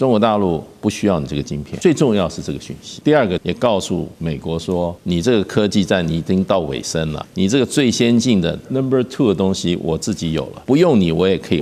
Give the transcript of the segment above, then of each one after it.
中国大陆不需要你这个晶片，最重要是这个讯息。第二个，也告诉美国说，你这个科技战你已经到尾声了，你这个最先进的 No.2 的东西我自己有了，不用你我也可以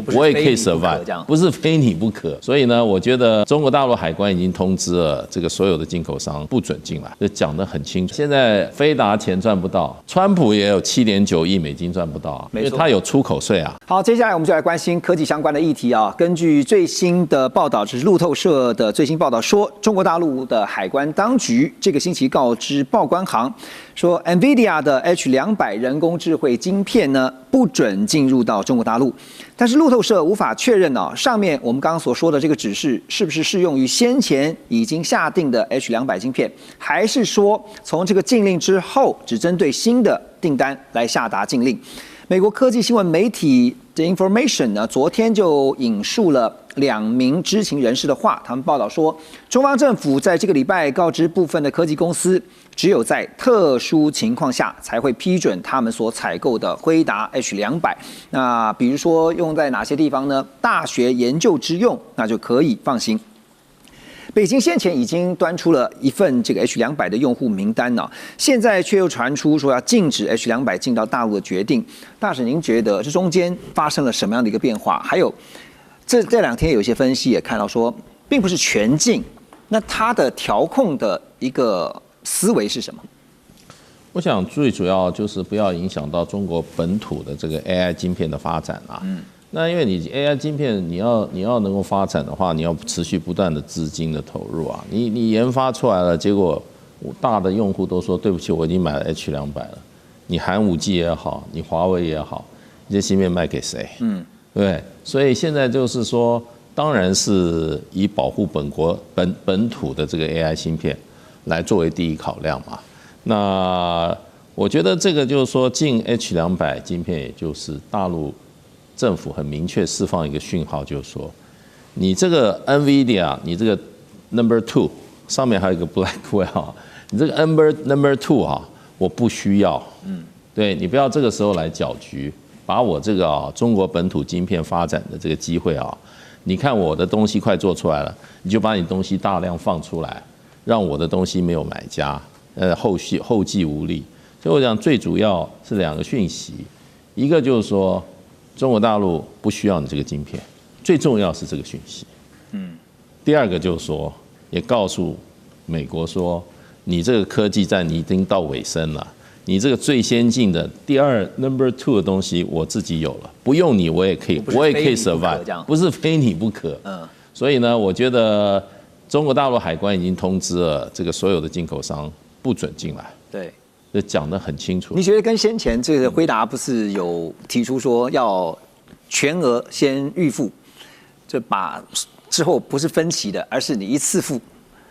survive， 不是非你不可。所以呢，我觉得中国大陆海关已经通知了这个所有的进口商不准进来，这讲得很清楚。现在飞达钱赚不到，川普也有7.9亿美金赚不到啊，因为他有出口税啊。好，接下来我们就来关心科技相关的议题啊。根据最新的报道，这是路透社的最新报道说，中国大陆的海关当局这个星期告知报关行，说 NVIDIA 的 H200人工智慧晶片呢不准进入到中国大陆。但是路透社无法确认上面我们刚刚所说的这个指示是不是适用于先前已经下定的 H200晶片，还是说从这个禁令之后只针对新的订单来下达禁令。美国科技新闻媒体的 Information 呢，昨天就引述了2名知情人士的话，他们报道说，中方政府在这个礼拜告知部分的科技公司，只有在特殊情况下才会批准他们所采购的辉达 H200。那比如说用在哪些地方呢？大学研究之用，那就可以放心。北京先前已经端出了一份这个 H200的用户名单呢，现在却又传出说要禁止 H200进到大陆的决定。大使，您觉得这中间发生了什么样的一个变化？还有这2天有一些分析也看到说，并不是全禁，那它的调控的一个思维是什么？我想最主要就是不要影响到中国本土的这个 AI 晶片的发展啊。那因为你 AI 晶片你要能够发展的话，你要持续不断的资金的投入啊。你研发出来了，结果大的用户都说对不起，我已经买了 H200了。你含5G 也好，你华为也好，你这芯片卖给谁？对，所以现在就是说，当然是以保护本土的这个 AI 芯片来作为第一考量嘛。那我觉得这个就是说进 H200 晶片，也就是大陆政府很明确释放一个讯号，就是说，你这个 NVIDIA， 你这个 No.2 上面还有一个 Blackwell， 你这个 No.2 啊，我不需要。对，你不要这个时候来搅局，把我这个中国本土晶片发展的这个机会啊，你看我的东西快做出来了，你就把你东西大量放出来，让我的东西没有买家，后继无力。所以我讲最主要是2个讯息，一个就是说，中国大陆不需要你这个晶片，最重要是这个讯息。第二个就是说，也告诉美国说，你这个科技战你已经到尾声了，你这个最先进的No.2 的东西我自己有了，不用你我也可以 survive， 不是非你不可。所以呢，我觉得中国大陆海关已经通知了这个所有的进口商不准进来。对。这讲得很清楚。你觉得跟先前这个辉达不是有提出说要全额先预付，就把之后不是分期的，而是你一次付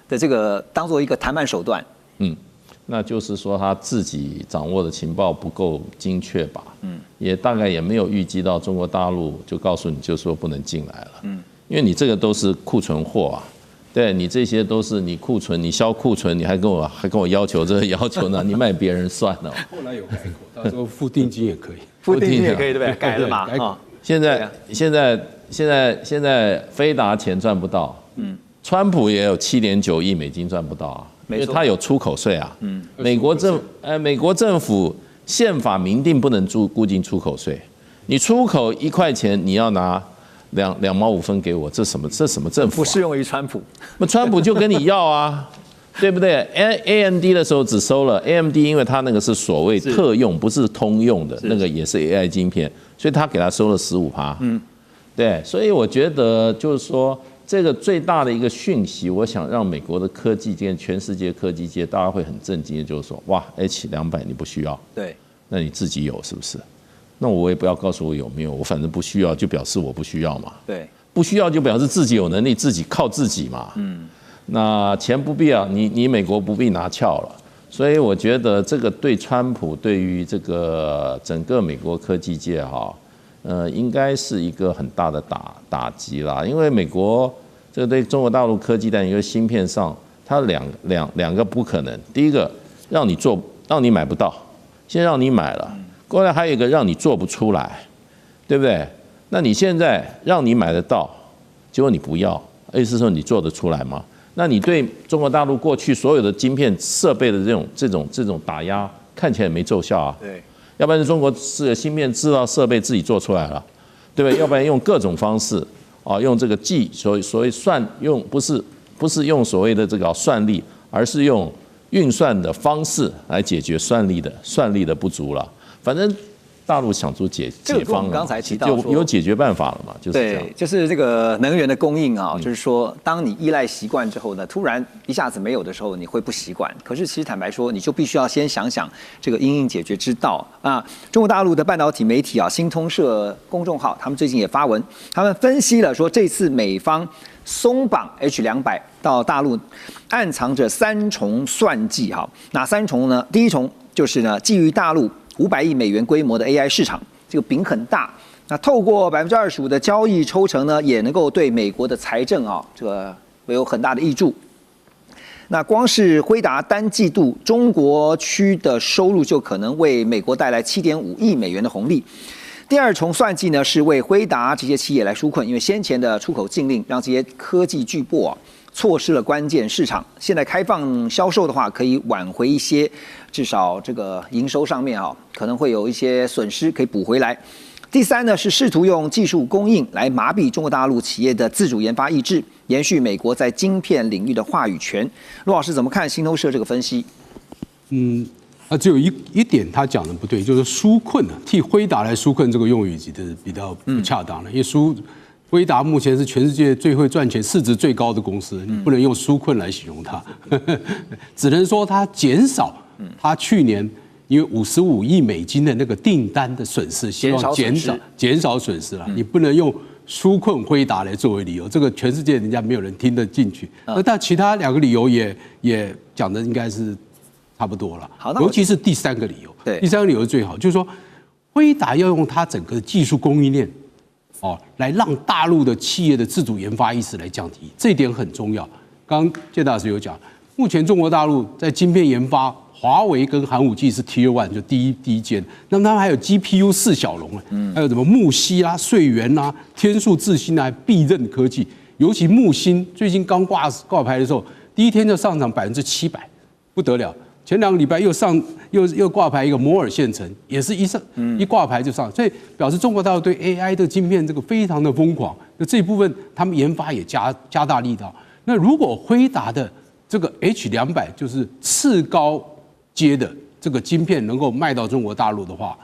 的这个当做一个谈判手段？那就是说他自己掌握的情报不够精确吧？也大概也没有预计到中国大陆就告诉你就说不能进来了。因为你这个都是库存货啊。对，你这些都是你库存，你销库存，你还跟我要求这个要求呢？你卖别人算了。后来有改口，到时候付定金也可以，付定金也可以，对不对？改了嘛。现在飞达钱赚不到，川普也有7.9亿美金赚不到啊，因为他有出口税啊。美国政府宪法明定不能固定出口税，你出口1块钱，你要拿2毛5分给我，这什么政府？不适用于川普。那川普就跟你要啊，对不对 ？AMD 的时候只收了 AMD， 因为它那个是所谓特用，不是通用的，那个也是 AI 晶片，所以他给他收了15%。对，所以我觉得就是说，这个最大的一个讯息，我想让美国的科技界、全世界科技界，大家会很震惊的，就是说，哇 ，H200你不需要，对，那你自己有是不是？那我也不要告诉我有没有，我反正不需要，就表示我不需要嘛。对，不需要就表示自己有能力，自己靠自己嘛。那钱不必要，你美国不必拿翘了。所以我觉得这个对川普，对于这个整个美国科技界应该是一个很大的打击啦。因为美国这个对中国大陆科技在一个芯片上，它两个不可能。第一个让你买不到，先让你买了。过来还有一个让你做不出来，对不对？那你现在让你买得到，结果你不要，意思说你做得出来吗？那你对中国大陆过去所有的晶片设备的这种打压，看起来没奏效啊。对，要不然中国是芯片制造设备自己做出来了，对不对？要不然用各种方式啊，用这个所谓算用不是用所谓的这个算力，而是用运算的方式来解决算力的不足了。反正大陆想出解方了，刚才提到就有解决办法了嘛，就是这样。对，就是这个能源的供应啊，就是说，当你依赖习惯之后呢，突然一下子没有的时候，你会不习惯。可是其实坦白说，你就必须要先想想这个因应解决之道啊。中国大陆的半导体媒体啊，新通社公众号，他们最近也发文，他们分析了说，这次美方松绑 H200到大陆，暗藏着3重算计哈。哪3重呢？第一重就是呢，基于大陆500亿美元规模的 AI 市场，这个饼很大。那透过25%的交易抽成呢，也能够对美国的财政啊，这个有很大的益助。那光是辉达单季度中国区的收入，就可能为美国带来7.5亿美元的红利。第2重算计呢，是为辉达这些企业来纾困，因为先前的出口禁令让这些科技巨擘错失了关键市场。现在开放销售的话，可以挽回一些，至少这个营收上面可能会有一些损失可以补回来。第3呢，是试图用技术供应来麻痹中国大陆企业的自主研发意志，延续美国在晶片领域的话语权。陆老师怎么看新通社这个分析？只有一点他讲的不对，就是纾困替辉达来纾困这个用语比较不恰当了，因为辉达目前是全世界最会赚钱、市值最高的公司，你不能用纾困来形容它，只能说它减少它去年因为55亿美金的那个订单的损失，希望减少损失了，你不能用纾困辉达来作为理由，这个全世界人家没有人听得进去。但其他2个理由也讲的应该是差不多了，尤其是第3个理由。对，第3个理由最好，就是说辉达要用它整个技术供应链，来让大陆的企业的自主研发意识来降低，这一点很重要。刚刚介大使有讲，目前中国大陆在晶片研发，华为跟寒武纪是 Tier 1，就第一间。那么他们还有 GPU 4小龙还有什么木犀啦、穗源啦、天数智新啊、必任科技，尤其木星最近刚挂牌的时候，第一天就上涨700%，不得了。前2个礼拜又挂牌一个摩尔县城，也是一挂牌就上，所以表示中国大陆对 AI 的晶片这个非常的疯狂。那这一部分他们研发也加大力道。那如果辉达的这个 H200就是次高阶的这个晶片能够卖到中国大陆的话，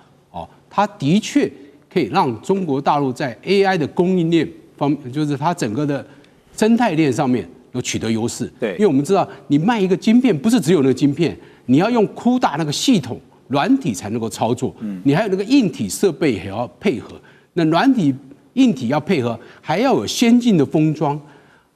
它的确可以让中国大陆在 AI 的供应链方面，就是它整个的生态链上面有取得优势。对，因为我们知道你卖一个晶片，不是只有那个晶片。你要用CUDA那个系统软体才能够操作，你还有那个硬体设备也要配合。那软体、硬体要配合，还要有先进的封装，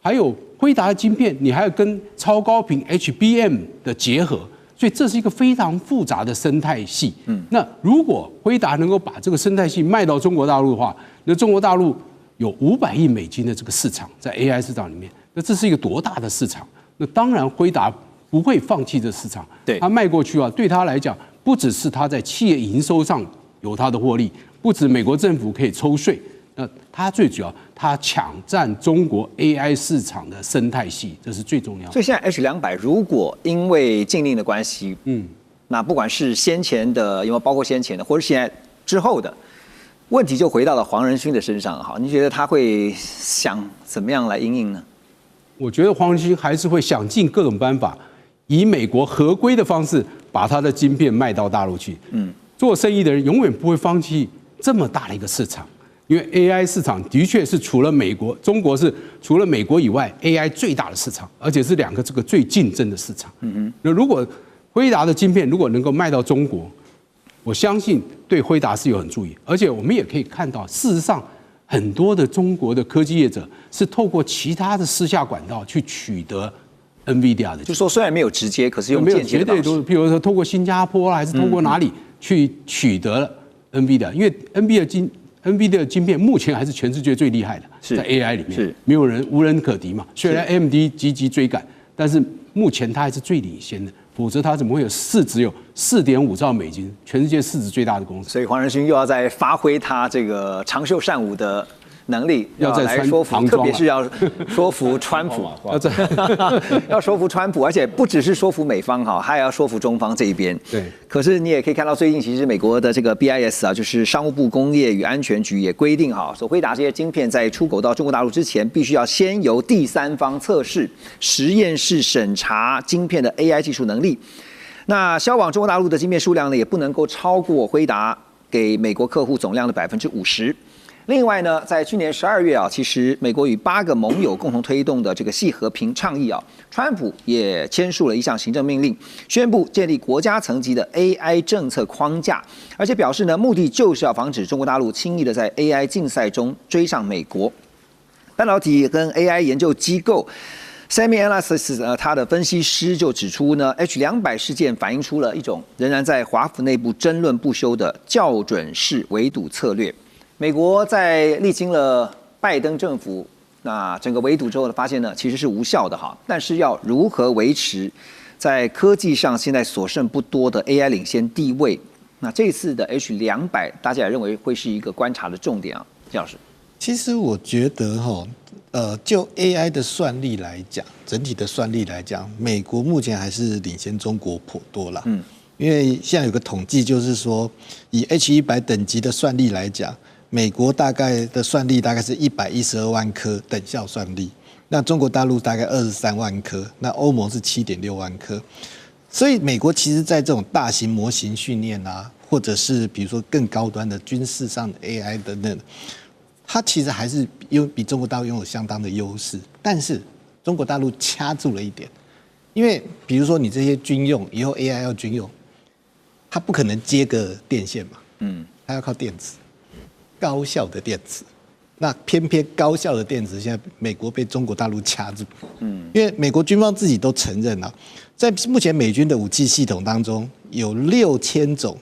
还有辉达的晶片，你还要跟超高频 HBM 的结合，所以这是一个非常复杂的生态系。那如果辉达能够把这个生态系卖到中国大陆的话，那中国大陆有500亿美金的这个市场在 AI 市场里面，那这是一个多大的市场？那当然辉达不会放弃这市场，他卖过去对他来讲，不只是他在企业营收上有他的获利，不止美国政府可以抽税，那他最主要，他抢占中国 AI 市场的生态系，这是最重要的。所以现在 H200如果因为禁令的关系，那不管是先前的，有没有包括先前的，或者现在之后的，问题就回到了黄仁勋的身上。好，你觉得他会想怎么样来因应呢？我觉得黄仁勋还是会想尽各种办法。以美国合规的方式把他的晶片卖到大陆去。做生意的人永远不会放弃这么大的一个市场，因为 AI 市场的确是除了美国，中国是除了美国以外 AI 最大的市场，而且是2个这个最竞争的市场。那如果辉达的晶片如果能够卖到中国，我相信对辉达是有很注意，而且我们也可以看到，事实上很多的中国的科技业者是透过其他的私下管道去取得。NVIDIA 的，就说虽然没有直接，可是用间接的方式，譬如说透过新加坡还是透过哪里去取得了 NVIDIA，因为 NVIDIA 的晶片目前还是全世界最厉害的，在 AI 里面没有人无人可敌嘛。虽然 AMD 积极追赶，但是目前它还是最领先的，否则它怎么会有市值有4.5兆美金，全世界市值最大的公司？所以黄仁勋又要再发挥他这个长袖善舞的能力要在来说服，唐装特别是要说服川普，要说服川普，而且不只是说服美方哈，还要说服中方这一边。对。可是你也可以看到，最近其实美国的这个 BIS 啊，就是商务部工业与安全局也规定哈，说辉达这些晶片在出口到中国大陆之前，必须要先由第三方测试、实验室审查晶片的 AI 技术能力。那销往中国大陆的晶片数量呢，也不能够超过辉达给美国客户总量的50%。另外呢，在去年12月啊，其实美国与8个盟友共同推动的这个系和平倡议啊，川普也签署了一项行政命令，宣布建立国家层级的 AI 政策框架，而且表示呢，目的就是要防止中国大陆轻易的在 AI 竞赛中追上美国。半导体跟 AI 研究机构SemiAnalysis 他的分析师就指出呢 ，H200事件反映出了一种仍然在华府内部争论不休的校准式围堵策略。美国在历经了拜登政府那整个围堵之后呢，发现呢其实是无效的哈。但是要如何维持在科技上现在所剩不多的 AI 领先地位？那这次的 H200，大家也认为会是一个观察的重点啊，姜老师。其实我觉得就 AI 的算力来讲，整体的算力来讲，美国目前还是领先中国颇多啦。因为现在有个统计，就是说以 H100等级的算力来讲，美国大概的算力大概是112万颗等效算力，那中国大陆大概23万颗，那欧盟是7.6万颗。所以美国其实在这种大型模型训练啊，或者是比如说更高端的军事上的 AI 等等，它其实还是比中国大陆拥有相当的优势，但是中国大陆掐住了一点，因为比如说你这些军用以后 AI 要军用，它不可能接个电线嘛，它要靠电池，高效的电池，那偏偏高效的电池现在美国被中国大陆掐住，因为美国军方自己都承认了，在目前美军的武器系统当中，有6000种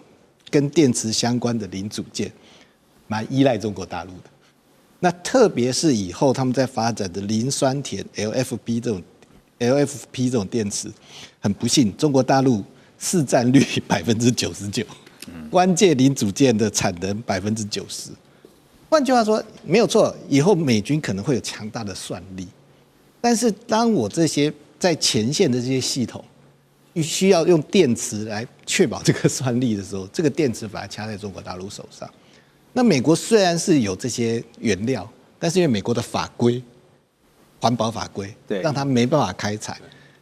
跟电池相关的零组件，蛮依赖中国大陆的。那特别是以后他们在发展的磷酸铁 LFP 这种电池，很不幸，中国大陆市占率99%，关键零组件的产能90%。换句话说，没有错，以后美军可能会有强大的算力，但是当我这些在前线的这些系统需要用电池来确保这个算力的时候，这个电池反而掐在中国大陆手上。那美国虽然是有这些原料，但是因为美国的法规、环保法规，让他没办法开采。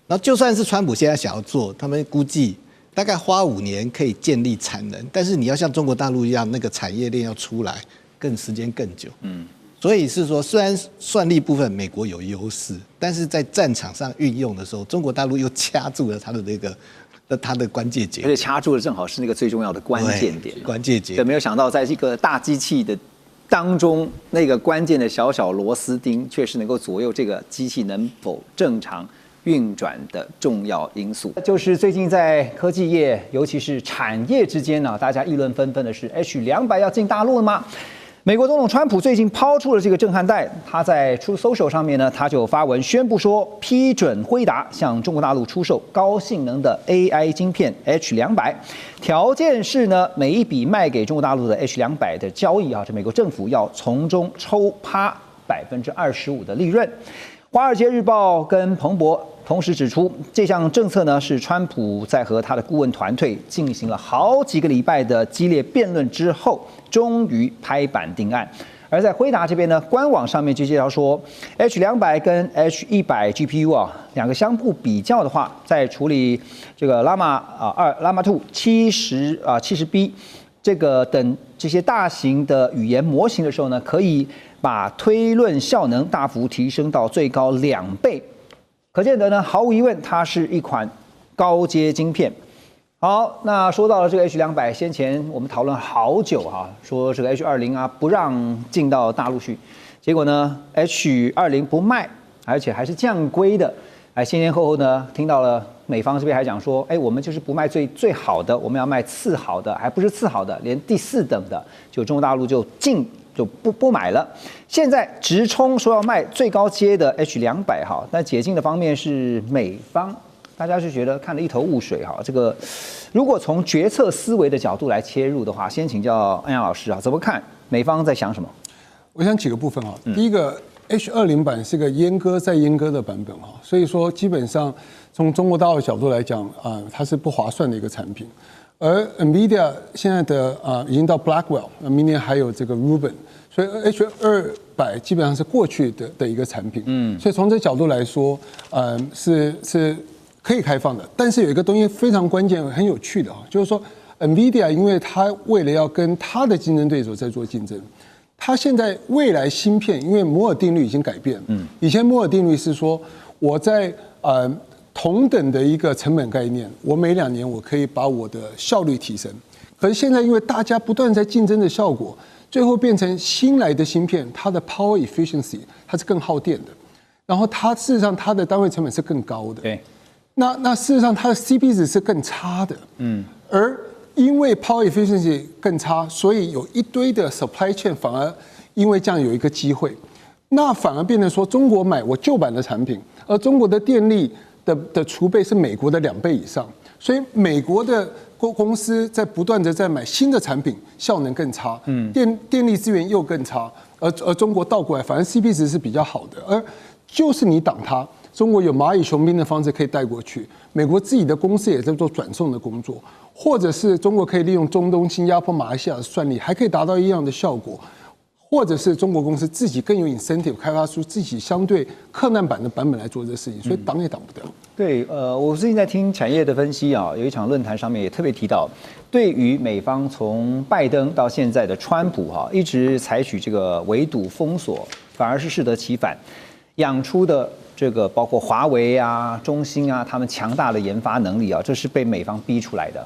然后就算是川普现在想要做，他们估计大概花5年可以建立产能，但是你要像中国大陆一样，那个产业链要出来，时间更久。所以是说，虽然算力部分美国有优势，但是在战场上运用的时候，中国大陆又掐住了它的关键节，而且掐住了正好是那个最重要的关键点。关键节，对，没有想到在这个大机器的当中，那个关键的小螺丝钉，却是能够左右这个机器能否正常运转的重要因素。就是最近在科技业，尤其是产业之间呢，大家议论纷纷的是 H200要进大陆了吗？美国总统川普最近抛出了这个震撼弹，他在 Truth Social 上面呢，他就发文宣布说，批准辉达向中国大陆出售高性能的 AI 晶片 H200，条件是呢，每一笔卖给中国大陆的 H200的交易啊，这美国政府要从中抽趴25%的利润。华尔街日报跟彭博同时指出，这项政策呢是川普在和他的顾问团队进行了好几个礼拜的激烈辩论之后，终于拍板定案。而在辉达这边呢，官网上面就介绍说 ，H200跟 H100 GPU 啊两个相互比较的话，在处理这个 Llama 2 70B 这个等这些大型的语言模型的时候呢，可以把推论效能大幅提升到最高2倍。可见得呢，毫无疑问，它是一款高阶晶片。好，那说到了这个 H200，先前我们讨论好久哈，说这个 H20啊不让进到大陆去，结果呢 H20不卖，而且还是降规的。前后呢，听到了美方这边还讲说，我们就是不卖最好的，我们要卖次好的，还不是次好的，连第4等的，就中国大陆就不买了。现在直冲说要卖最高阶的 H200哈，但解禁的方面是美方，大家就觉得看得一头雾水哈。这个如果从决策思维的角度来切入的话，先请教安阳老师啊，怎么看美方在想什么？我想几个部分哈。第一个 H20版是个阉割再阉割的版本哈，所以说基本上从中国大陆角度来讲它是不划算的一个产品。而 NVIDIA 现在的已经到 Blackwell， 明年还有这个 Rubin， 所以 H200基本上是过去的一个产品。所以从这角度来说，是可以开放的。但是有一个东西非常关键、很有趣的就是说 NVIDIA 因为它为了要跟它的竞争对手在做竞争，它现在未来芯片，因为摩尔定律已经改变。以前摩尔定律是说我在同等的一个成本概念，我每2年我可以把我的效率提升。可是现在因为大家不断在竞争的效果，最后变成新来的芯片，它的 power efficiency 它是更耗电的，然后它事实上它的单位成本是更高的。对，那事实上它的 CP 值是更差的。而因为 power efficiency 更差，所以有一堆的 supply chain 反而因为这样有一个机会，那反而变成说中国买我旧版的产品，而中国的电力的储备是美国的2倍以上，所以美国的公司在不断的在买新的产品，效能更差，电力资源又更差，而中国倒过来，反正 CP 值是比较好的，而就是你挡它，中国有蚂蚁雄兵的方式可以带过去，美国自己的公司也在做转送的工作，或者是中国可以利用中东、新加坡、马来西亚的算力，还可以达到一样的效果。或者是中国公司自己更有 incentive 开发出自己相对克难版的版本来做这个事情，所以挡也挡不掉。对，我最近在听产业的分析有一场论坛上面也特别提到，对于美方从拜登到现在的川普一直采取这个围堵封锁，反而是适得其反，养出的这个包括华为啊、中兴啊，他们强大的研发能力这是被美方逼出来的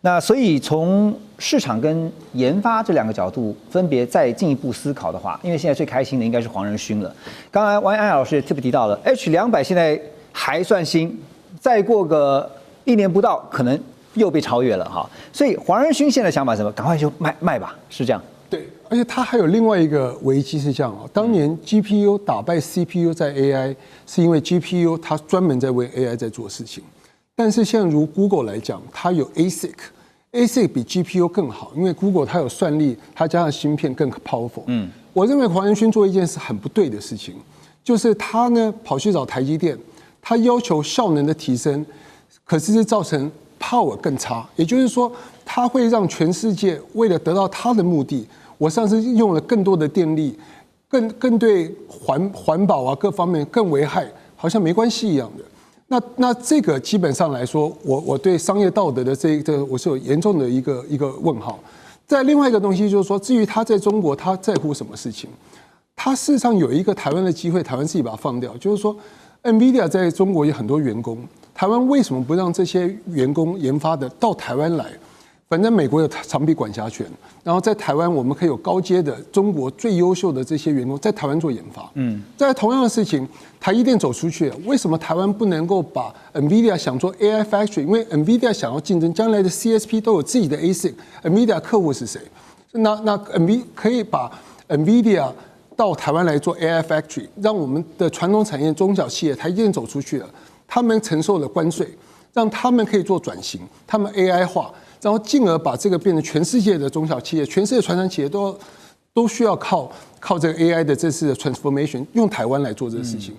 那所以从市场跟研发这2个角度分别再进一步思考的话，因为现在最开心的应该是黄仁勋了。刚才王安老师也特别提到了 H200现在还算新，再过个1年不到，可能又被超越了所以黄仁勋现在想法是什么？赶快就卖吧，是这样。对，而且他还有另外一个危机是这样当年 GPU 打败 CPU 在 AI， 是因为 GPU 它专门在为 AI 在做事情。但是现在如 Google 来讲，它有 ASIC 比 GPU 更好，因为 Google 它有算力，它加上芯片更 powerful。我认为黄仁勋做一件事很不对的事情，就是他呢跑去找台积电，他要求效能的提升，可是造成 power 更差，也就是说，他会让全世界为了得到他的目的，我上次用了更多的电力，更对环保啊各方面更危害，好像没关系一样的。那这个基本上来说，我对商业道德的这我是有严重的一个问号。在另外一个东西就是说，至于他在中国他在乎什么事情，他事实上有一个台湾的机会，台湾自己把它放掉，就是说 NVIDIA 在中国有很多员工，台湾为什么不让这些员工研发的到台湾来？反正美国有长臂管辖权，然后在台湾我们可以有高阶的中国最优秀的这些员工在台湾做研发。在同样的事情，台积电走出去了，为什么台湾不能够把 NVIDIA 想做 AI Factory？ 因为 NVIDIA 想要竞争，将来的 CSP 都有自己的 ASIC，NVIDIA 客户是谁？那 NVIDIA 可以把 NVIDIA 到台湾来做 AI Factory， 让我们的传统产业中小企业台积电走出去了，他们承受了关税，让他们可以做转型，他们 AI 化。然后进而把这个变成全世界的中小企业，全世界传统企业都需要靠这个 AI 的这次的 transformation， 用台湾来做这个事情。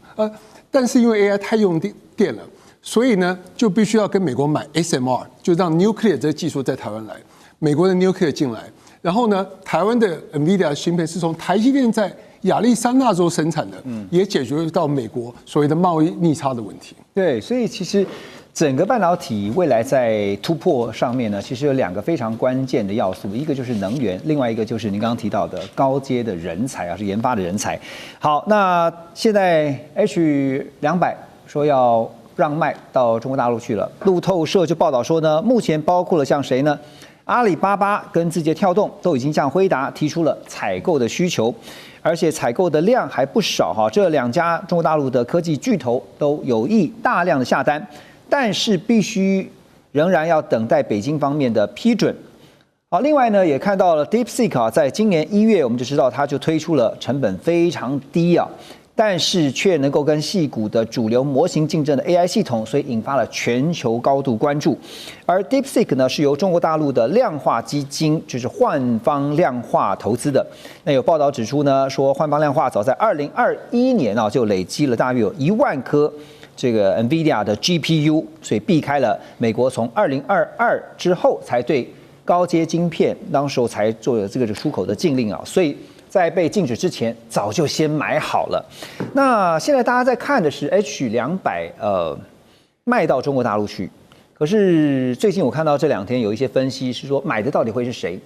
但是因为 AI 太用电了，所以呢就必须要跟美国买 SMR， 就让 nuclear 这个技术在台湾来，美国的 nuclear 进来，然后呢台湾的 NVIDIA 芯片是从台积电在亚利桑那州生产的，也解决到美国所谓的贸易逆差的问题。对，所以其实整个半导体未来在突破上面呢，其实有2个非常关键的要素，一个就是能源，另外一个就是您刚刚提到的高阶的人才是研发的人才。好，那现在 H200说要让卖到中国大陆去了，路透社就报道说呢，目前包括了像谁呢？阿里巴巴跟字节跳动都已经向辉达提出了采购的需求，而且采购的量还不少这2家中国大陆的科技巨头都有意大量的下单。但是必须仍然要等待北京方面的批准。好，另外呢，也看到了 DeepSeek在今年1月，我们就知道它就推出了成本非常低但是却能够跟矽谷的主流模型竞争的 AI 系统，所以引发了全球高度关注。而 DeepSeek 呢，是由中国大陆的量化基金，就是幻方量化投资的。那有报道指出呢，说幻方量化早在2021年就累积了大约有1万颗这个 NVIDIA 的 GPU， 所以避开了美国从2022之后才对高阶晶片当时候才做了这个出口的禁令所以在被禁止之前早就先买好了。那现在大家在看的是 H200卖到中国大陆去，可是最近我看到这2天有一些分析是说买的到底会是谁？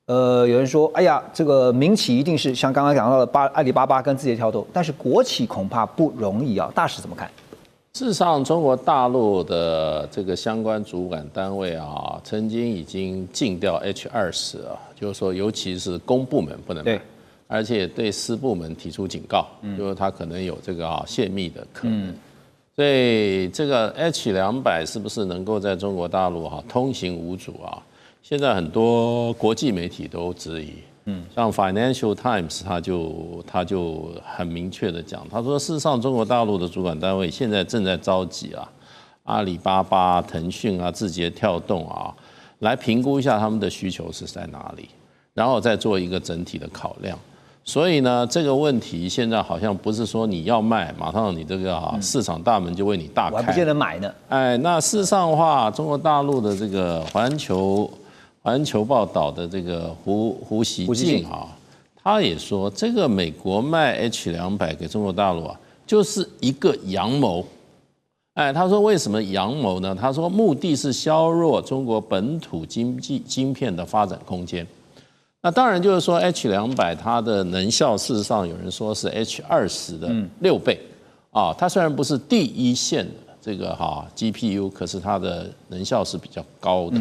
有人说，哎呀，这个民企一定是像刚刚讲到的阿里巴巴跟字节跳动，但是国企恐怕不容易大使怎么看？事实上，中国大陆的这个相关主管单位曾经已经禁掉 H20就是说，尤其是公部门不能买，而且对私部门提出警告，就是它可能有这个泄密的可能。所以这个 H200是不是能够在中国大陆通行无阻现在很多国际媒体都质疑。像 Financial Times 他就很明确的讲，他说事实上中国大陆的主管单位现在正在召集阿里巴巴、腾讯字节跳动来评估一下他们的需求是在哪里，然后再做一个整体的考量。所以呢，这个问题现在好像不是说你要卖，马上你这个市场大门就为你大开，我还不见得买呢。那事实上的话，中国大陆的这个环球报道的这个胡锡进他也说，这个美国卖 H200给中国大陆就是一个阳谋。他说为什么阳谋呢？他说目的是削弱中国本土晶片的发展空间。那当然就是说 H200它的能效，事实上有人说是 H20的6倍它虽然不是第一线的这个GPU， 可是它的能效是比较高的。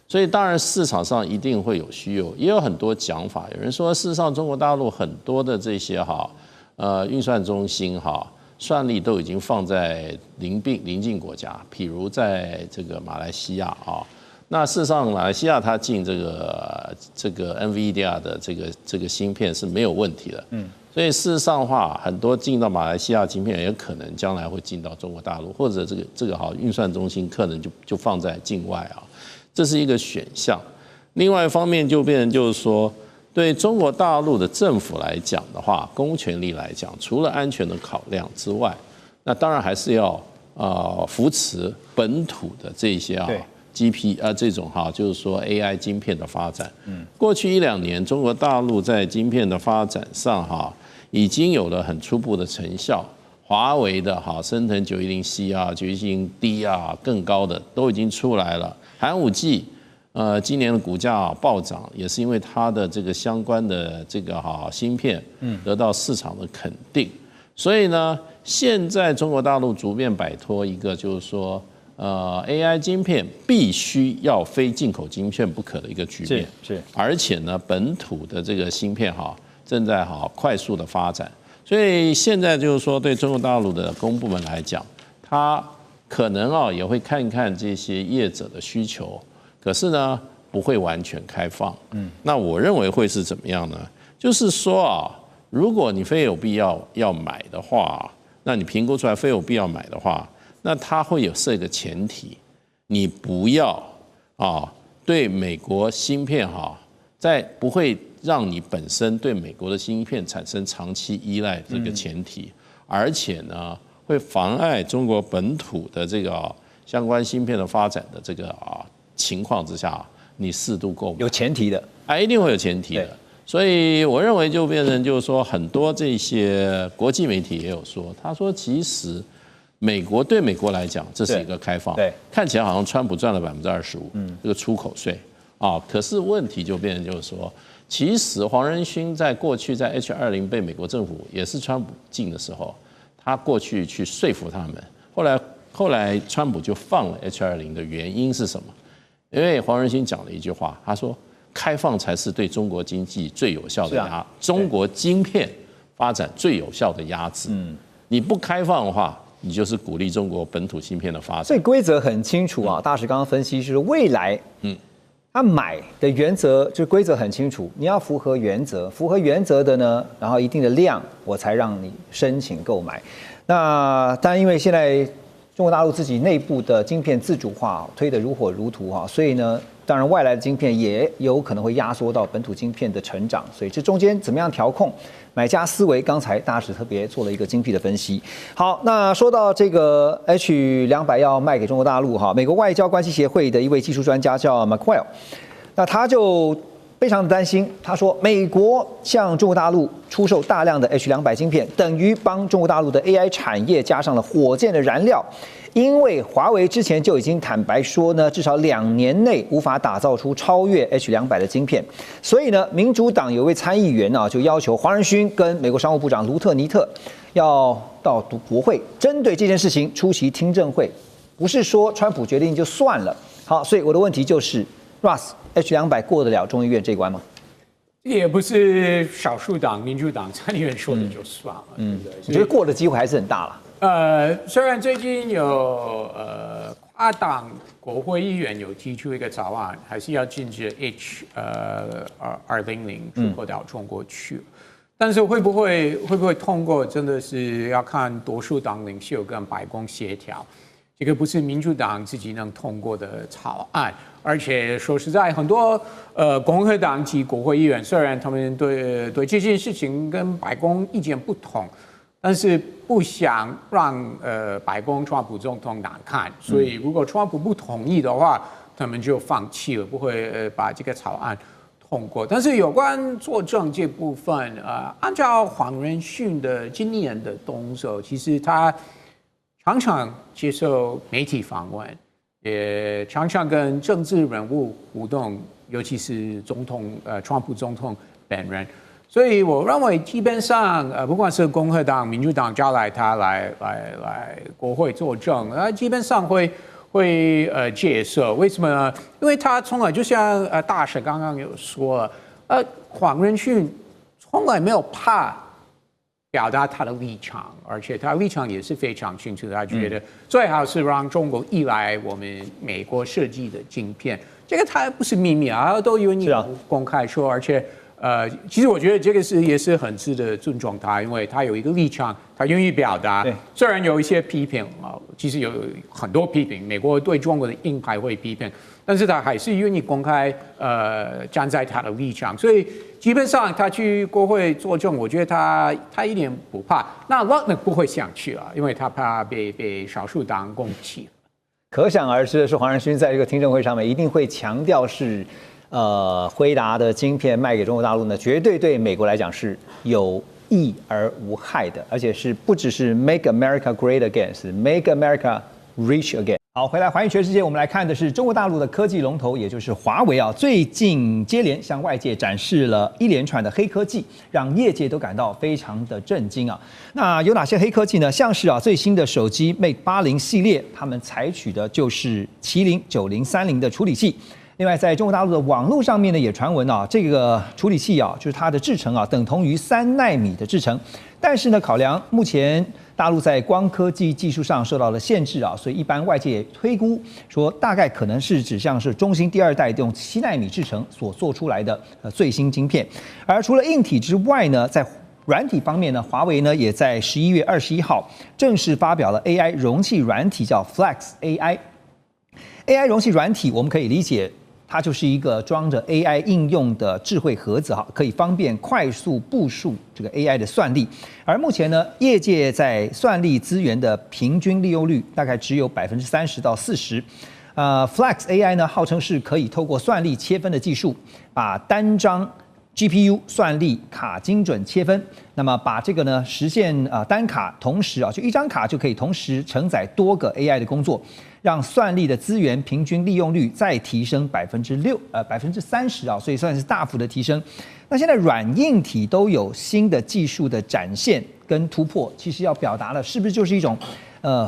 所以当然市场上一定会有需求，也有很多讲法。有人说，事实上中国大陆很多的这些运算中心算力都已经放在邻近国家，譬如在这个马来西亚那事实上马来西亚它进这个 NVIDIA 的这个芯片是没有问题的。所以事实上的话，很多进到马来西亚晶片也可能将来会进到中国大陆，或者这个运算中心可能就放在境外这是一个选项。另外一方面就变成就是说，对中国大陆的政府来讲的话，公权力来讲，除了安全的考量之外，那当然还是要扶持本土的这些这种就是说 AI 晶片的发展。过去1-2年，中国大陆在晶片的发展上已经有了很初步的成效。华为的升腾910C 910D 更高的都已经出来了。寒武纪今年的股价暴涨，也是因为它的这个相关的这个芯片得到市场的肯定。所以呢，现在中国大陆逐渐摆脱一个就是说AI 晶片必须要非进口晶片不可的一个局面。是，而且呢，本土的这个芯片正在快速的发展。所以现在就是说，对中国大陆的公部门来讲，它可能也会看看这些业者的需求，可是呢，不会完全开放。那我认为会是怎么样呢？就是说如果你非有必要买的话，那你评估出来非有必要买的话，那它会有设一个前提，你不要对美国芯片在不会让你本身对美国的芯片产生长期依赖这个前提，而且呢会妨碍中国本土的这个相关芯片的发展的这个情况之下，你适度购买有前提的，一定会有前提的。所以我认为就变成就是说，很多这些国际媒体也有说，他说其实对美国来讲这是一个开放，看起来好像川普赚了25%，这个出口税可是问题就变成就是说，其实黄仁勋在过去在 H20被美国政府也是川普禁的时候，他过去去说服他们，后来川普就放了 H20的原因是什么？因为黄仁勋讲了一句话，他说开放才是对中国经济最有效的中国晶片发展最有效的压制。你不开放的话，你就是鼓励中国本土芯片的发展。所以规则很清楚大使刚刚分析是未来，它买的原则就规则很清楚，你要符合原则，符合原则的呢，然后一定的量，我才让你申请购买。那当然，因为现在中国大陆自己内部的晶片自主化推得如火如荼哈，所以呢，当然外来的晶片也有可能会压缩到本土晶片的成长，所以这中间怎么样调控？买家思维，刚才大使特别做了一个精辟的分析。好，那说到这个 H200要卖给中国大陆哈，美国外交关系协会的一位技术专家叫 McQuell， 那他就非常的担心，他说美国向中国大陆出售大量的 H200晶片，等于帮中国大陆的 AI 产业加上了火箭的燃料。因为华为之前就已经坦白说呢，至少2年内无法打造出超越 H200的晶片，所以呢，民主党有位参议员就要求黄仁勋跟美国商务部长卢特尼特要到国会针对这件事情出席听证会，不是说川普决定就算了。好，所以我的问题就是，Russ H200过得了众议院这一关吗？也不是少数党民主党参议员说的就算了，对不对？我觉得过的机会还是很大了。虽然最近有跨党国会议员有提出一个草案，还是要禁止 200出口到中国去，但是会不会通过，真的是要看多数党领袖跟白宫协调。这个不是民主党自己能通过的草案，而且说实在，很多共和党及国会议员，虽然他们对这件事情跟白宫意见不同，但是不想让白宫川普总统难看，所以如果川普不同意的话，他们就放弃了，不会把这个草案通过。但是有关作证这部分，按照黄仁勋的今年的动作，其实他常常接受媒体访问，也常常跟政治人物互动，尤其是川普总统本人。所以我认为，基本上不管是共和党、民主党招来他来国会作证，基本上会接受。为什么呢？因为他从来就像大使刚刚有说了，黄仁勋从来没有怕表达他的立场，而且他的立场也是非常清楚。他觉得最好是让中国依赖我们美国设计的晶片，这个他不是秘密啊，都愿意公开说，而且。其实我觉得这个也是很值得尊重他，因为他有一个立场，他愿意表达。虽然有一些批评其实有很多批评，美国对中国的鹰派会批评，但是他还是愿意公开站在他的立场，所以基本上他去国会作证，我觉得他一点不怕。那 Lutnick 不会想去因为他怕被少数党攻击。可想而知的是，黄仁勋在这个听证会上面一定会强调是。辉达的晶片卖给中国大陆呢，绝对对美国来讲是有益而无害的，而且是不只是 Make America Great Again， 是 Make America Rich Again。好，回来环宇全世界，我们来看的是中国大陆的科技龙头，也就是华为最近接连向外界展示了一连串的黑科技，让业界都感到非常的震惊那有哪些黑科技呢？像是最新的手机 Mate 80系列，他们采取的就是麒麟9030的处理器。另外，在中国大陆的网络上面呢，也传闻这个处理器就是它的制程等同于3奈米的制程，但是呢，考量目前大陆在光科技技术上受到了限制所以一般外界也推估说，大概可能是指向是中芯第2代用7奈米制程所做出来的最新晶片。而除了硬体之外呢，在软体方面呢，华为呢也在11月21号正式发表了 AI 容器软体，叫 Flex AI。AI 容器软体，我们可以理解。它就是一个装着 AI 应用的智慧盒子可以方便快速部署这个 AI 的算力。而目前呢，业界在算力资源的平均利用率大概只有30%到40%。Flex AI 呢，号称是可以透过算力切分的技术，把单张 GPU 算力卡精准切分，那么把这个呢实现单卡同时就一张卡就可以同时承载多个 AI 的工作。让算力的资源平均利用率再提升30%所以算是大幅的提升。那现在软硬体都有新的技术的展现跟突破，其实要表达的是不是就是一种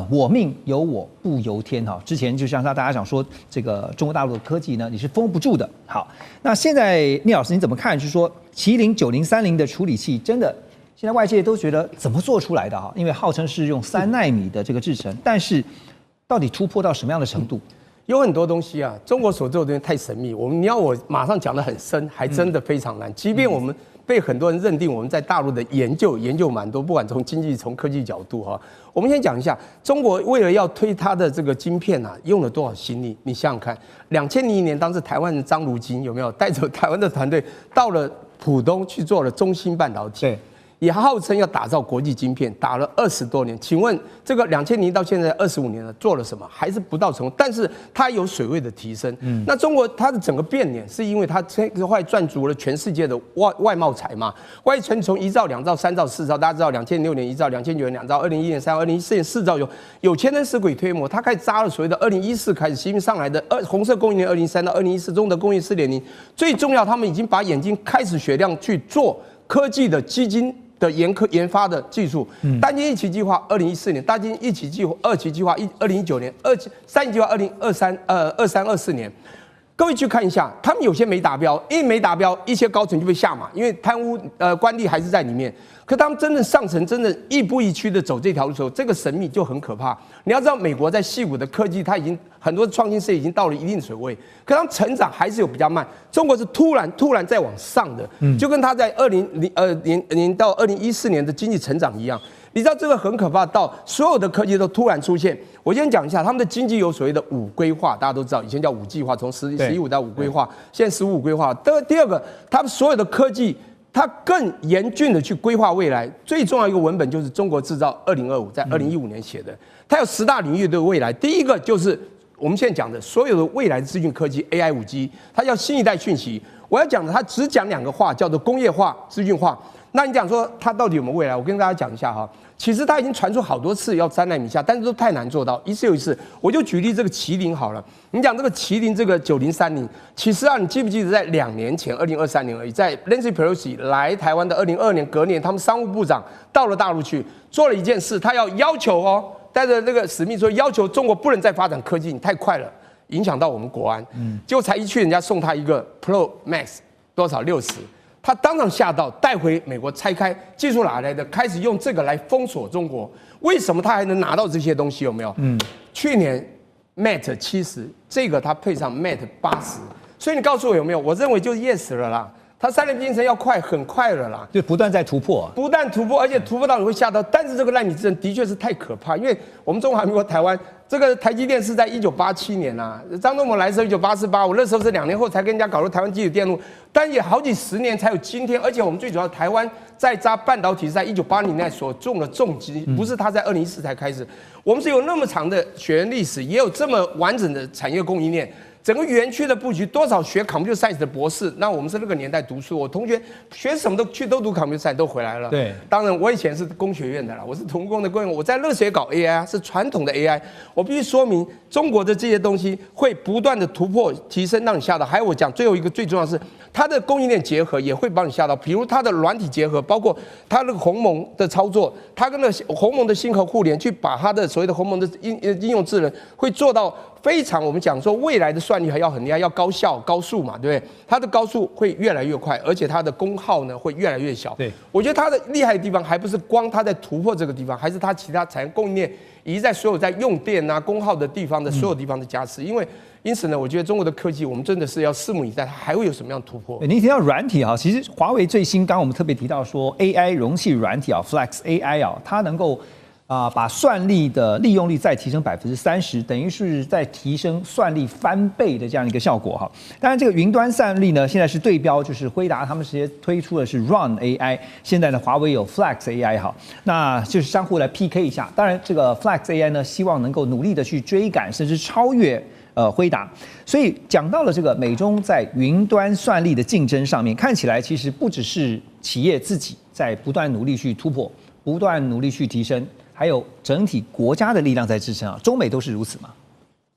我命由我不由天之前就像大家讲说，这个中国大陆的科技呢，你是封不住的。好，那现在聂老师你怎么看？就是说麒麟9030的处理器真的。现在外界都觉得怎么做出来的因为号称是用3奈米的这个制程，但是到底突破到什么样的程度？有很多东西啊，中国所做的东西太神秘，你要我马上讲得很深，还真的非常难。即便我们被很多人认定我们在大陆的研究蛮多，不管从经济、从科技角度哈。我们先讲一下，中国为了要推它的这个晶片啊，用了多少心力？你想想看，2001年当时台湾的张如京有没有带着台湾的团队到了浦东去做了中芯半导体？对。也号称要打造国际晶片，打了20多年。请问这个2000到现在25年了，做了什么？还是不到成功。但是它有水位的提升。那中国它的整个变脸，是因为它这块赚足了全世界的外贸财嘛。外存从1兆、2兆、3兆、4兆，大家知道2006年1兆，2009年2兆，2011年3兆，2014年4兆有钱人使鬼推磨，它开始扎了所谓的2014开始，习近平上来的红色供应链2003到2014，中德供应4.0。最重要，他们已经把眼睛开始雪亮去做科技的基金的研发的技术，单晶一期计划2014年，单晶一期计划2期计划2019年，3期计划23、24年。各位去看一下，他们有些没达标，因为没达标，一些高层就被下马，因为贪污官吏还是在里面。可他们真正上层，真的亦步亦趋的走这条路的时候，这个神秘就很可怕。你要知道，美国在矽谷的科技，它已经很多创新事业已经到了一定水位，可它成长还是有比较慢。中国是突然在往上的，就跟它在2002年到2014年的经济成长一样。你知道这个很可怕，到所有的科技都突然出现。我先讲一下，他们的经济有所谓的5规划，大家都知道，以前叫5计划，从15到5规划，现在15规划。第二个，他们所有的科技，它更严峻的去规划未来。最重要一个文本就是《中国制造2025》，在2015年写的，它有10大领域的未来。第一个就是我们现在讲的所有的未来资讯科技 AI、5G， 它叫新一代讯息。我要讲的，它只讲2个话，叫做工业化、资讯化。那你讲说它到底有没有未来？我跟大家讲一下哈。其实它已经传出好多次要3奈米下，但是都太难做到，一次又一次。我就举例这个麒麟好了，你讲这个麒麟这个9030，其实啊，你记不记得在2年前，2023年而已，在 Nancy Pelosi 来台湾的2022年隔年，他们商务部长到了大陆去做了一件事，他要求哦，带着那个使命说要求中国不能再发展科技，你太快了，影响到我们国安。结果才一去，人家送他一个 Pro Max 多少60。他当场吓到，带回美国拆开，技术哪来的？开始用这个来封锁中国。为什么他还能拿到这些东西？有没有？去年 Mate 70，这个他配上 Mate 80，所以你告诉我有没有？我认为就是 yes 了啦。它3年进程要快，很快了啦，就不断在突破，不但突破，而且突破到你会吓到。但是这个奈米之争的确是太可怕，因为我们中华民国台湾这个台积电是在1987年啊，张忠谋来的时候1984、85，那时候是2年后才跟人家搞入台湾基础电路，但也好几10年才有今天。而且我们最主要台湾在扎半导体是在1980年代所种的重基，不是它在2014才开始。我们是有那么长的血缘历史，也有这么完整的产业供应链。整个园区的布局，多少学 computer science 的博士，那我们是那个年代读书，我同学学什么都读 computer science 都回来了。对，当然我以前是工学院的啦，我是土木工的工业，我在热血搞 AI 是传统的 AI。我必须说明，中国的这些东西会不断的突破提升，让你吓到。还有我讲最后一个最重要的是，它的供应链结合也会帮你吓到，比如它的软体结合，包括它那个鸿蒙的操作，它跟那个鸿蒙的星河互联，去把它的所谓的鸿蒙的应用智能会做到。非常，我们讲说未来的算力还要很厉害，要高效、高速嘛，对不对？它的高速会越来越快，而且它的功耗呢会越来越小。对，我觉得它的厉害的地方还不是光它在突破这个地方，还是它其他产业供应链以及在所有在用电啊、功耗的地方的所有地方的加持。因此呢，我觉得中国的科技，我们真的是要拭目以待，它还会有什么样的突破？您提到软体哈，其实华为最新，刚刚我们特别提到说 AI 容器软体啊 ，Flex AI 啊，它能够把算力的利用率再提升30%，等于是在提升算力翻倍的这样一个效果哈。当然，这个云端算力呢，现在是对标，就是辉达他们直接推出的是 Run AI， 现在呢，华为有 Flex AI 哈，那就是相互来 PK 一下。当然，这个 Flex AI 呢，希望能够努力的去追赶，甚至超越辉达。所以讲到了这个美中在云端算力的竞争上面，看起来其实不只是企业自己在不断努力去突破，不断努力去提升。还有整体国家的力量在支撑啊，中美都是如此嘛？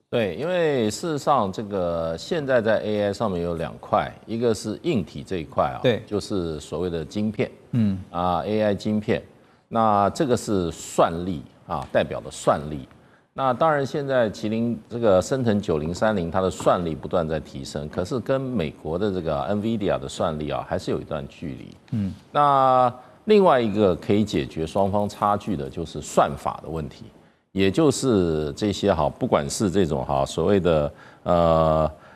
对，因为事实上这个现在在 AI 上面有2块，一个是硬体这一块啊，对，就是所谓的晶片，AI 晶片，那这个是算力啊，代表的算力。那当然，现在麒麟这个升腾9030，它的算力不断在提升，可是跟美国的这个 NVIDIA 的算力啊，还是有一段距离。那另外一个可以解决双方差距的就是算法的问题，也就是这些不管是这种所谓的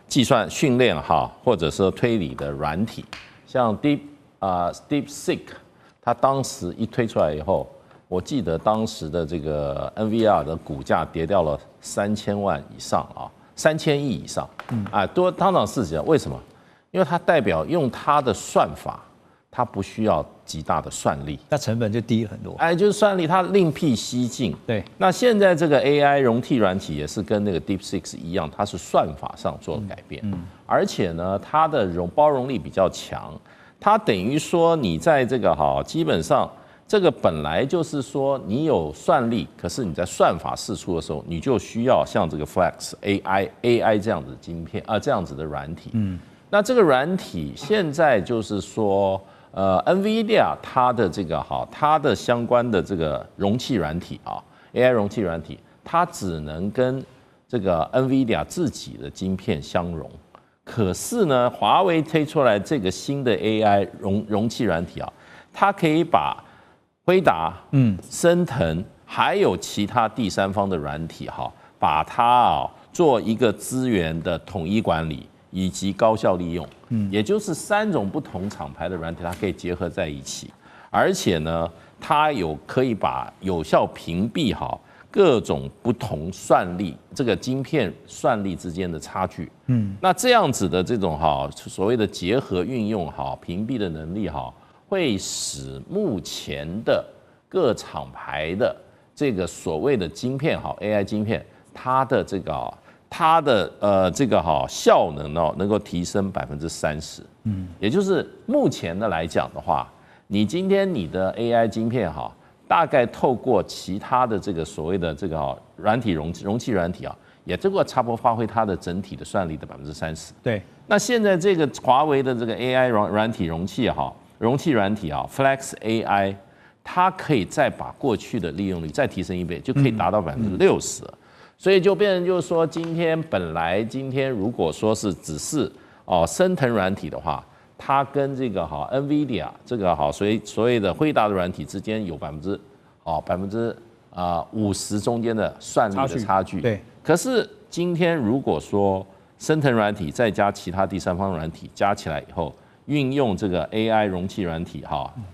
计算训练或者是推理的软体，像 DeepSeek， 它当时一推出来以后，我记得当时的这个 NVIDIA 的股价跌掉了3000万以上3000亿以上，多当场市值。为什么？因为它代表用它的算法，它不需要极大的算力，那成本就低了很多。就是算力它另辟蹊径。对，那现在这个 AI 容替软体也是跟那个 DeepSeek 一样，它是算法上做了改变，而且呢，它的包容力比较强，它等于说你在这个基本上这个本来就是说你有算力，可是你在算法释出的时候，你就需要像这个 Flex AI 这样子的晶片这样子的软体。那这个软体现在就是说。NVIDIA 它的这个它的相关的这个容器软体AI 容器软体，它只能跟这个 NVIDIA 自己的晶片相容。可是呢，华为推出来这个新的 AI 容器软体它可以把辉达、升腾还有其他第三方的软体把它做一个资源的统一管理。以及高效利用，也就是3种不同厂牌的软体，它可以结合在一起，而且呢，它可以把有效屏蔽各种不同算力这个晶片算力之间的差距。那这样子的这种所谓的结合运用屏蔽的能力会使目前的各厂牌的这个所谓的晶片AI 晶片，它的这个。它的这个效能能够提升30%，也就是目前的来讲的话，你今天你的 AI 晶片大概透过其他的这个所谓的这个软体容器软体也这个差不多发挥它的整体的算力的30%。对，那现在这个华为的这个 AI 软体容器软体Flex AI， 它可以再把过去的利用率再提升1倍，就可以达到60%了。所以就变成就是说，今天如果说是只是升腾软体的话，它跟这个NVIDIA 这个所谓的辉达的软体之间有50%中间的算力的差距。对。可是今天如果说升腾软体再加其他第三方软体加起来以后，运用这个 AI 容器软体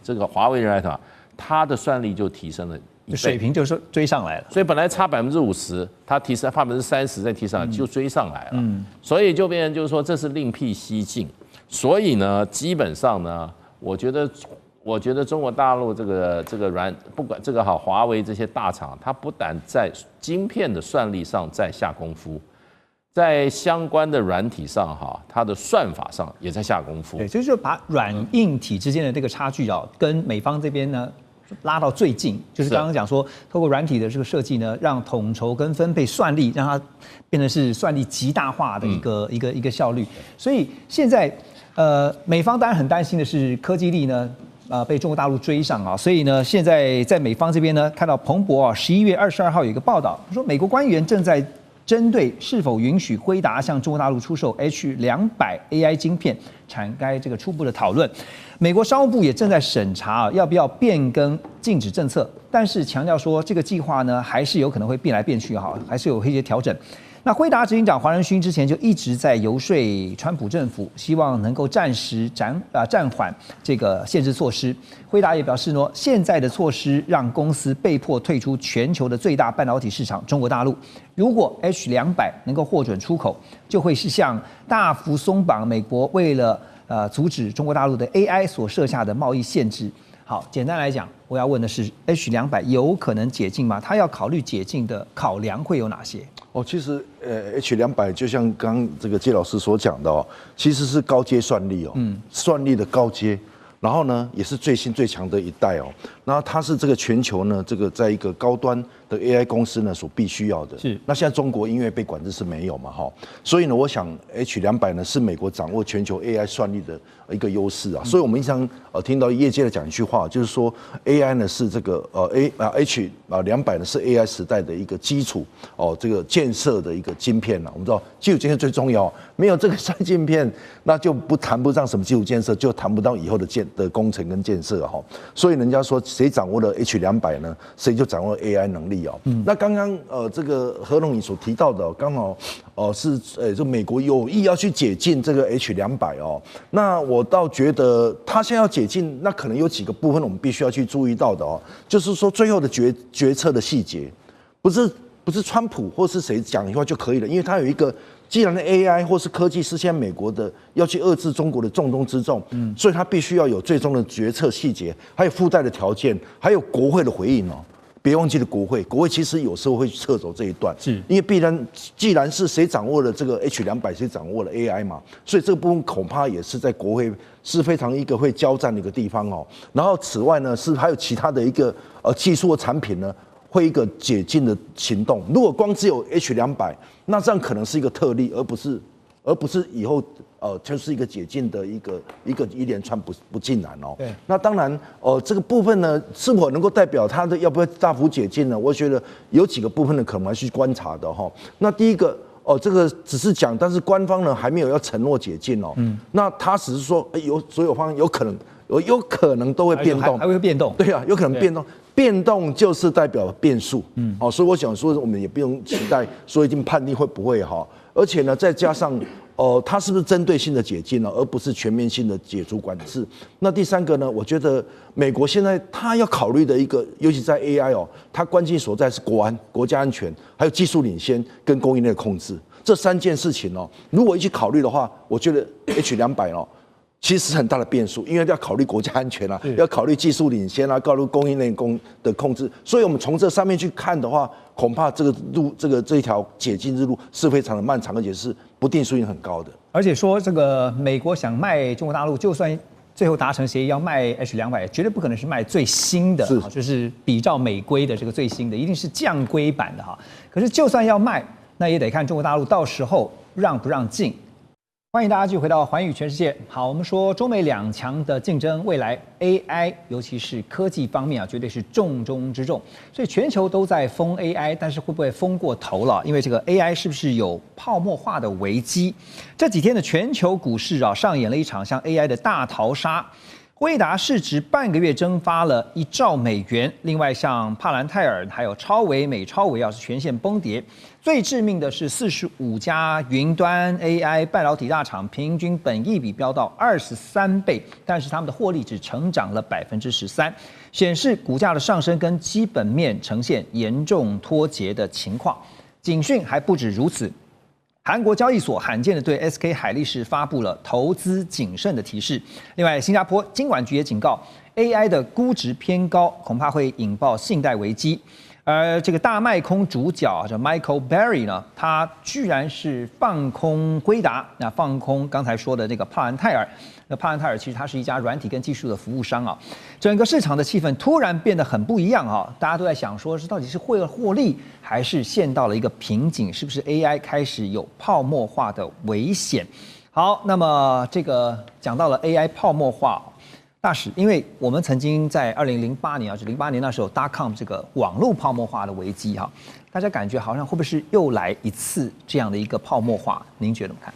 这个华为软体它的算力就提升了。水平就是追上来了，所以本来差50%，它提升30%，再提上来就追上来了。所以就变成就是说这是另辟蹊径。所以呢，基本上呢，我觉得中国大陆这个不管这个华为这些大厂，它不但在晶片的算力上在下功夫，在相关的软体上它的算法上也在下功夫。对，就是把软硬体之间的这个差距跟美方这边呢。拉到最近，就是刚刚讲说，透过软体的这个设计呢，让统筹跟分配算力，让它变成是算力极大化的一个效率。所以现在美方当然很担心的是科技力呢被中国大陆追上所以呢，现在在美方这边呢，看到彭博11月22号有一个报道，说美国官员正在针对是否允许辉达向中国大陆出售 H200 AI 晶片展开这个初步的讨论。美国商务部也正在审查要不要变更禁止政策，但是强调说这个计划呢还是有可能会变来变去还是有一些调整。那辉达执行长黄仁勋之前就一直在游说川普政府，希望能够暂时暂缓这个限制措施。辉达也表示呢，现在的措施让公司被迫退出全球的最大半导体市场中国大陆。如果 H200 能够获准出口，就会是向大幅松绑美国为了阻止中国大陆的 AI 所设下的贸易限制。好，简单来讲，我要问的是 H200 有可能解禁吗？它要考虑解禁的考量会有哪些？其实H200就像刚刚这个介老师所讲的其实是高阶算力算力的高阶，然后呢也是最新最强的一代然后它是这个全球呢这个在一个高端的 AI 公司呢所必须要的。是。那现在中国因为被管制是没有嘛所以呢，我想 H200呢是美国掌握全球 AI 算力的一个优势所以我们经常听到业界的讲一句话，就是说 AI 呢是这个H200呢是 AI 时代的一个基础这个建设的一个晶片我们知道基础建设最重要，没有这个晶片，那就谈不上什么基础建设，就谈不到以后的的工程跟建设哈。所以人家说谁掌握了 H200呢，谁就掌握了 AI 能力哦。那刚刚这个何龙你所提到的，刚好是就美国有意要去解禁这个 H200哦。那我倒觉得他现在要解禁，那可能有几个部分我们必须要去注意到的哦，就是说最后的决策的细节，不是川普或是谁讲一句话就可以了，因为他有一个，既然 AI 或是科技是现在美国的要去遏制中国的重中之重，所以他必须要有最终的决策细节，还有附带的条件，还有国会的回应哦。别忘记了国会其实有时候会撤走这一段，是因为既然是谁掌握了这个 H200，谁掌握了 AI 嘛，所以这个部分恐怕也是在国会是非常一个会交战的一个地方哦。然后此外呢，是还有其他的一个技术的产品呢。会一个解禁的行动，如果光只有 H200，那这样可能是一个特例，而不是以后就是一个解禁的一个一连串不尽然哦。对，那当然这个部分呢，是否能够代表它的要不要大幅解禁呢？我觉得有几个部分呢，可能还去观察的哈。那第一个这个只是讲，但是官方呢还没有要承诺解禁哦。那他只是说所有方面有可能都会变动，还会变动。对啊，有可能变动。变动就是代表变数，所以我想说，我们也不用期待说一定判定会不会哈，而且呢，再加上它是不是针对性的解禁呢，而不是全面性的解除管制。那第三个呢，我觉得美国现在它要考虑的一个，尤其在 AI 它关键所在是国安、国家安全，还有技术领先跟供应链控制这3件事情如果一起考虑的话，我觉得 H200其实是很大的变数，因为要考虑国家安全啊，要考虑技术领先啊，考虑供应链的控制，所以我们从这上面去看的话，恐怕这一条解禁之路是非常的漫长，而且是不定数性很高的。而且说这个美国想卖中国大陆，就算最后达成协议要卖 H200，绝对不可能是卖最新的，就是比照美规的这个最新的，一定是降规版的哈。可是就算要卖，那也得看中国大陆到时候让不让进。欢迎大家继续回到寰宇全世界。好，我们说中美两强的竞争，未来 AI 尤其是科技方面绝对是重中之重。所以全球都在疯 AI， 但是会不会疯过头了？因为这个 AI 是不是有泡沫化的危机？这几天的全球股市上演了一场像 AI 的大逃杀。辉达市值半个月蒸发了1兆美元，另外像帕兰泰尔还有超微、美超微是全线崩跌。最致命的是45家云端 AI 半导体大厂平均本益比飙到23倍，但是他们的获利只成长了13%，显示股价的上升跟基本面呈现严重脱节的情况。警讯还不止如此。韩国交易所罕见的对 SK 海力士发布了投资谨慎的提示。另外，新加坡金管局也警告 ，AI 的估值偏高，恐怕会引爆信贷危机。而这个大卖空主角叫 Michael Berry 呢，他居然是放空辉达，那放空刚才说的那个帕兰泰尔。那帕兰泰尔其实它是一家软体跟技术的服务商整个市场的气氛突然变得很不一样大家都在想说是到底是会获利还是陷到了一个瓶颈，是不是 AI 开始有泡沫化的危险？好，那么这个讲到了 AI 泡沫化。大使，因为我们曾经在2008年就08年那时候 .com 这个网络泡沫化的危机大家感觉好像会不会是又来一次这样的一个泡沫化？您觉得怎么看？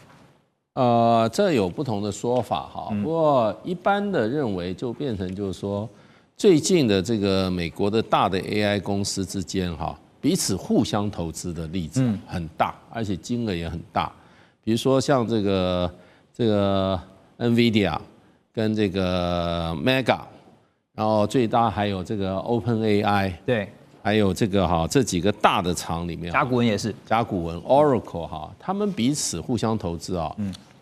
这有不同的说法不过一般的认为就变成就是说，最近的这个美国的大的 AI 公司之间彼此互相投资的例子很大，而且金额也很大。比如说像这个 NVIDIA。跟这个 Mega， 然后最大还有这个 OpenAI， 对，还有这个这几个大的厂里面，甲骨文也是，甲骨文 Oracle 他们彼此互相投资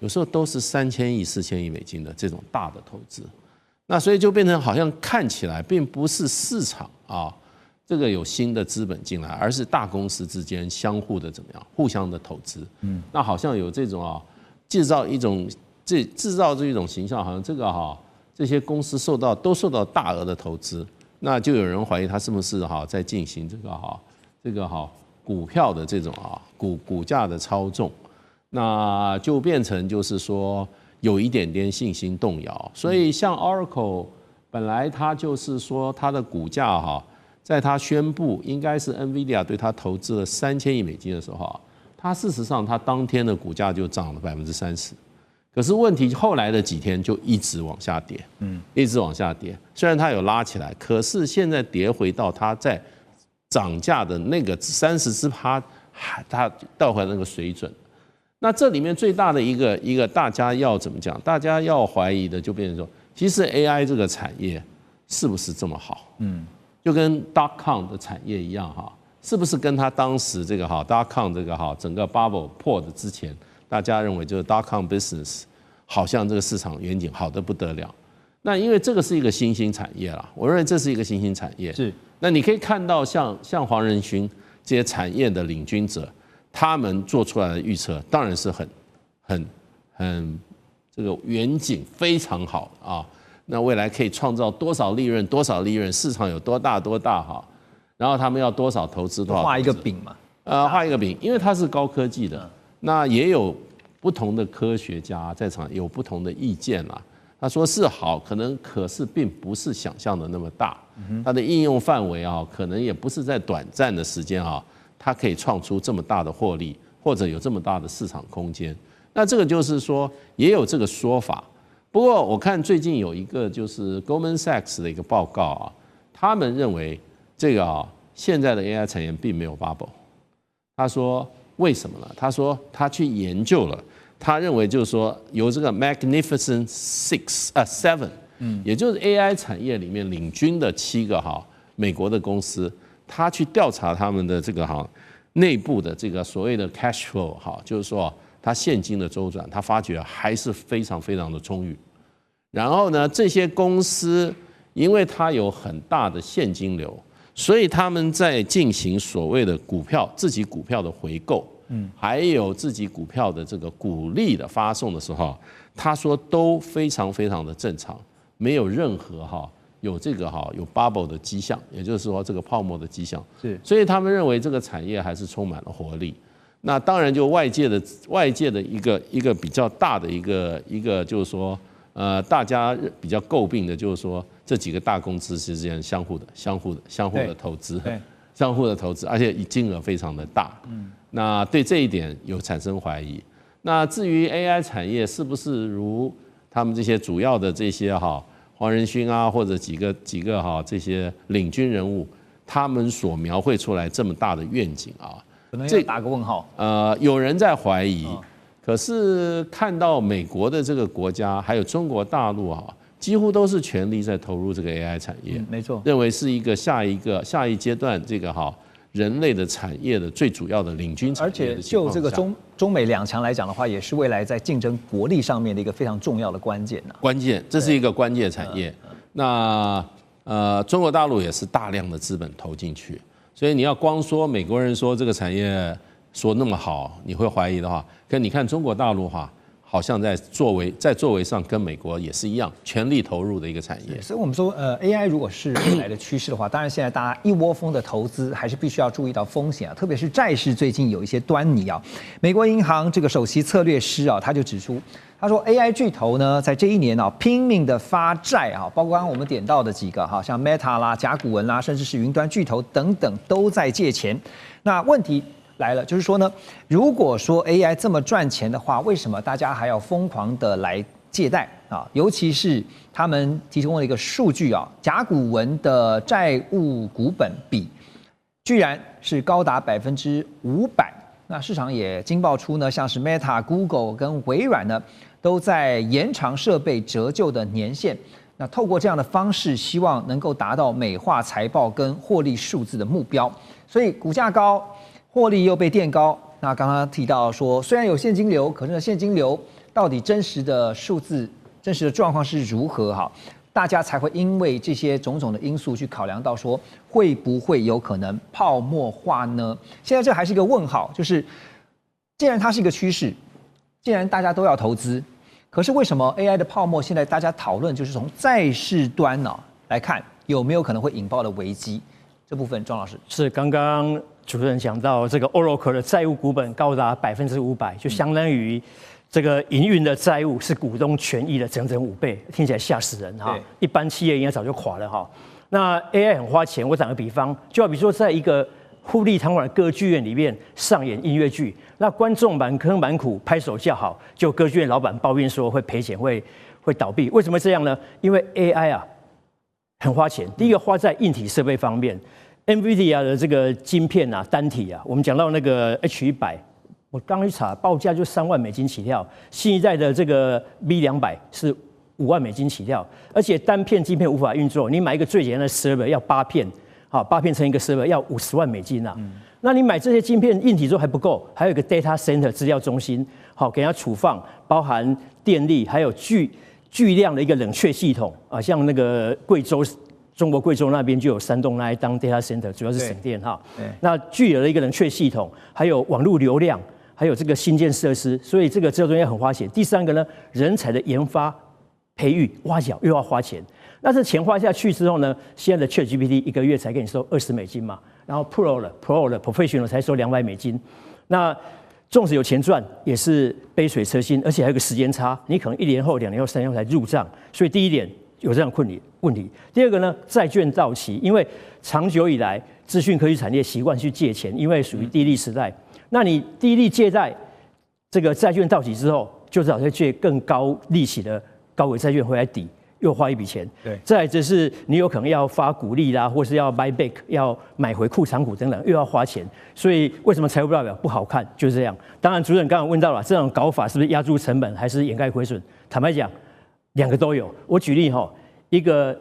有时候都是3000亿、4000亿美金的这种大的投资，那所以就变成好像看起来并不是市场这个有新的资本进来，而是大公司之间相互的怎么样，互相的投资，那好像有这种制造这一种形象，好像这个这些公司都受到大额的投资，那就有人怀疑他是不是在进行这个股票的这种股价的操纵，那就变成就是说有一点点信心动摇。所以像 Oracle 本来它就是说它的股价在它宣布应该是 NVIDIA 对它投资了3000亿美金的时候它事实上它当天的股价就涨了30%。可是问题后来的几天就一直往下跌，一直往下跌。虽然它有拉起来，可是现在跌回到它在涨价的那个30%，它到回那个水准。那这里面最大的一个大家要怎么讲？大家要怀疑的就变成说，其实 AI 这个产业是不是这么好？就跟 .com 的产业一样哈，是不是跟它当时这个.com 这个整个 bubble 破的之前？大家认为就是 .com business 好像这个市场远景好得不得了。那因为这个是一个新兴产业啦，我认为这是一个新兴产业。是。那你可以看到像黄仁勋这些产业的领军者，他们做出来的预测当然是很这个远景非常好啊。那未来可以创造多少利润？市场有多大哈？然后他们要多少投资？画一个饼嘛。画一个饼，因为它是高科技的。那也有不同的科学家在场，有不同的意见啦。他说是好，可是并不是想象的那么大。它的应用范围可能也不是在短暂的时间它可以创出这么大的获利，或者有这么大的市场空间。那这个就是说也有这个说法。不过我看最近有一个就是 Goldman Sachs 的一个报告他们认为这个现在的 AI 产业并没有 bubble。他说。为什么呢？他说他去研究了，他认为就是说由这个 Magnificent Seven，也就是 AI 产业里面领军的7个美国的公司，他去调查他们的这个内部的这个所谓的 cash flow 就是说它现金的周转，他发觉还是非常非常的充裕。然后呢，这些公司因为它有很大的现金流。所以他们在进行所谓的自己股票的回购，还有自己股票的这个股利的发送的时候，他说都非常非常的正常，没有任何有这个有 bubble 的迹象，也就是说这个泡沫的迹象。是，所以他们认为这个产业还是充满了活力。那当然就外界的一个比较大的一个就是说。大家比较诟病的就是说，这几个大公司之间相互的投资，相互的投资，而且金额非常的大。那对这一点有产生怀疑。那至于 AI 产业是不是如他们这些主要的这些黄仁勋或者几个这些领军人物，他们所描绘出来这么大的愿景可能要打个问号。有人在怀疑。可是看到美国的这个国家，还有中国大陆几乎都是全力在投入这个 AI 产业，没错，认为是一个下一阶段这个人类的产业的最主要的领军产业的。而且就这个中美两强来讲的话，也是未来在竞争国力上面的一个非常重要的关键关键，这是一个关键产业。那中国大陆也是大量的资本投进去，所以你要光说美国人说这个产业。说那么好，你会怀疑的话，可你看中国大陆好像在作为上跟美国也是一样，全力投入的一个产业。所以我们说，AI 如果是未来的趋势的话，当然现在大家一窝蜂的投资，还是必须要注意到风险特别是债市最近有一些端倪美国银行这个首席策略师他就指出，他说 AI 巨头呢，在这一年拼命的发债包括刚刚我们点到的几个像 Meta 啦、甲骨文啦，甚至是云端巨头等等都在借钱。那问题来了，就是说呢，如果说 AI 这么赚钱的话，为什么大家还要疯狂的来借贷尤其是他们提供了一个数据甲骨文的债务股本比居然是高达500%。那市场也惊爆出呢，像是 Meta、Google 跟微软呢，都在延长设备折旧的年限。那透过这样的方式，希望能够达到美化财报跟获利数字的目标。所以股价高。获利又被垫高，那刚刚提到说，虽然有现金流，可是现金流到底真实的数字、真实的状况是如何大家才会因为这些种种的因素去考量到说，会不会有可能泡沫化呢？现在这还是一个问号，就是既然它是一个趋势，既然大家都要投资，可是为什么 AI 的泡沫现在大家讨论就是从债市端来看，有没有可能会引爆的危机？这部分庄老师是刚刚主持人讲到这个 Oracle 的债务股本高达500%，就相当于这个营运的债务是股东权益的整整5倍，听起来吓死人一般企业应该早就垮了那 AI 很花钱，我打个比方，就好比说在一个富丽堂皇的歌剧院里面上演音乐剧，那观众满坑满谷拍手叫好，就歌剧院老板抱怨说会赔钱，会倒闭。为什么这样呢？因为 AI 啊很花钱，第一个花在硬体设备方面。NVIDIA 的这个晶片啊，单体啊，我们讲到那个 H100，我刚一查，报价就3万美金起跳。新一代的这个 V200是5万美金起跳，而且单片晶片无法运作，你买一个最简单的 server 要8片，好，8片乘一个 server 要50万美金啊。那你买这些晶片硬体之后还不够，还有一个 data center 资料中心，好，给它储放，包含电力，还有巨量的一个冷却系统啊，像那个中国贵州那边就有3栋来当 data center， 主要是省电哈。那具有了一个冷却系统，还有网络流量，还有这个新建设施，所以这个东西很花钱。第三个呢，人才的研发、培育、挖角又要花钱。那这钱花下去之后呢，现在的 ChatGPT 一个月才给你收20美金嘛，然后 Pro 的 Professional 才收200美金。那纵使有钱赚，也是杯水车薪，而且还有个时间差，你可能1年后、2年后、3年后才入账。所以第一点有这样问题。第二个呢，债券到期，因为长久以来资讯科技产业习惯去借钱，因为属于低利时代。那你低利借贷，这个债券到期之后，就只好再借更高利息的高额债券回来抵，又花一笔钱。对，再来就是你有可能要发股利啦，或是要 buy back， 要买回库藏股等等，又要花钱。所以为什么财务报表不好看？就是这样。当然，主任刚刚问到了，这种搞法是不是压住成本，还是掩盖亏损？坦白讲，2个都有。我举例哈，一个